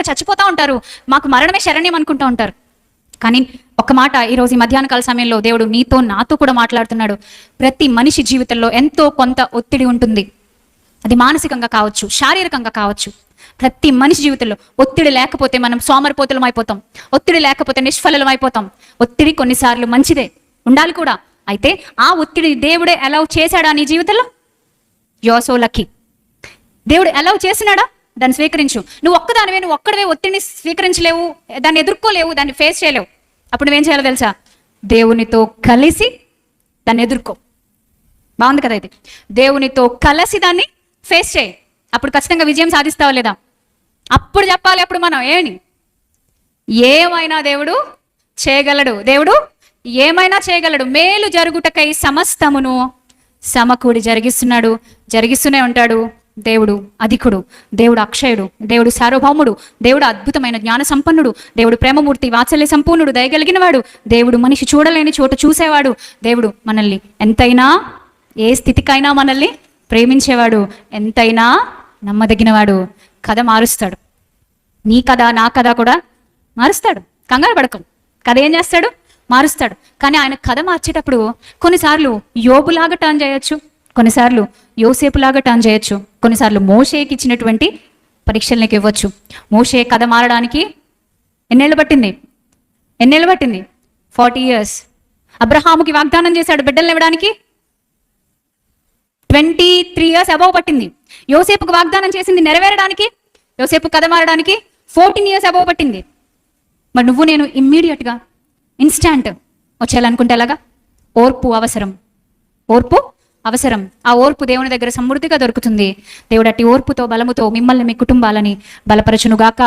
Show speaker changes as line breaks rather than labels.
చచ్చిపోతూ ఉంటారు, మాకు మరణమే శరణ్యం అనుకుంటూ ఉంటారు. కానీ ఒక మాట ఈరోజు ఈ మధ్యాహ్న కాల సమయంలో దేవుడు నీతో నాతో కూడా మాట్లాడుతున్నాడు. ప్రతి మనిషి జీవితంలో ఎంతో కొంత ఒత్తిడి ఉంటుంది. అది మానసికంగా కావచ్చు, శారీరకంగా కావచ్చు. ప్రతి మనిషి జీవితంలో ఒత్తిడి లేకపోతే మనం సోమరిపోతులం అయిపోతాం, ఒత్తిడి లేకపోతే నిష్ఫలం అయిపోతాం. ఒత్తిడి కొన్నిసార్లు మంచిదే, ఉండాలి కూడా. అయితే ఆ ఒత్తిడి దేవుడే అలౌ చేశాడా నీ జీవితంలో? You are so lucky. దేవుడు అలౌ చేసినాడా? దాన్ని స్వీకరించు. నువ్వు ఒక్కడవే ఒత్తిడిని స్వీకరించలేవు, దాన్ని ఎదుర్కోలేవు, దాన్ని ఫేస్ చేయలేవు. అప్పుడు నువ్వేం చేయాలో తెలుసా? దేవునితో కలిసి దాన్ని ఎదుర్కో. బాగుంది కదా ఇది? దేవునితో కలిసి దాన్ని ఫేస్ చేయి. అప్పుడు ఖచ్చితంగా విజయం సాధిస్తావా లేదా? అప్పుడు చెప్పాలి. అప్పుడు మనం ఏమైనా దేవుడు చేయగలడు, దేవుడు ఏమైనా చేయగలడు. మేలు జరుగుటకై సమస్తమును సమకూడి జరిగిస్తూనే ఉంటాడు. దేవుడు అధికుడు, దేవుడు అక్షయుడు, దేవుడు సార్వభౌముడు, దేవుడు అద్భుతమైన జ్ఞాన సంపన్నుడు, దేవుడు ప్రేమమూర్తి, వాత్సల్య సంపూర్ణుడు, దయగలిగిన వాడు, దేవుడు మనిషి చూడలేని చోట చూసేవాడు, దేవుడు మనల్ని ఎంతైనా ఏ స్థితికైనా మనల్ని ప్రేమించేవాడు, ఎంతైనా నమ్మదగినవాడు. కథ మారుస్తాడు. నీ కథ నా కథ కూడా మారుస్తాడు. కంగారు పడకం. కథ ఏం చేస్తాడు? మారుస్తాడు. కానీ ఆయన కథ మార్చేటప్పుడు కొన్నిసార్లు యోబులాగా టర్న్ చేయొచ్చు, కొన్నిసార్లు యోసేపులాగా టర్న్ చేయొచ్చు, కొన్నిసార్లు మోషేకి ఇచ్చినటువంటి పరీక్షలకి ఇవ్వచ్చు. మోషే కథ మారడానికి ఎన్నేళ్ళు పట్టింది? 40 years. అబ్రహాముకి వాగ్దానం చేశాడు బిడ్డలను ఇవ్వడానికి, 23 years అబౌవ్ పట్టింది. యోసేపుకు వాగ్దానం చేసింది నెరవేరడానికి, యోసేపు కథ మారడానికి 14 years అబౌవ్ పట్టింది. మరి నువ్వు నేను ఇమ్మీడియట్గా ఇన్స్టాంట్ వచ్చేయాలనుకుంటే ఎలాగా? ఓర్పు అవసరం. ఆ ఓర్పు దేవుని దగ్గర సమృద్ధిగా దొరుకుతుంది. దేవుడు అట్టి ఓర్పుతో బలముతో మిమ్మల్ని మీ కుటుంబాలని బలపరచునుగాక.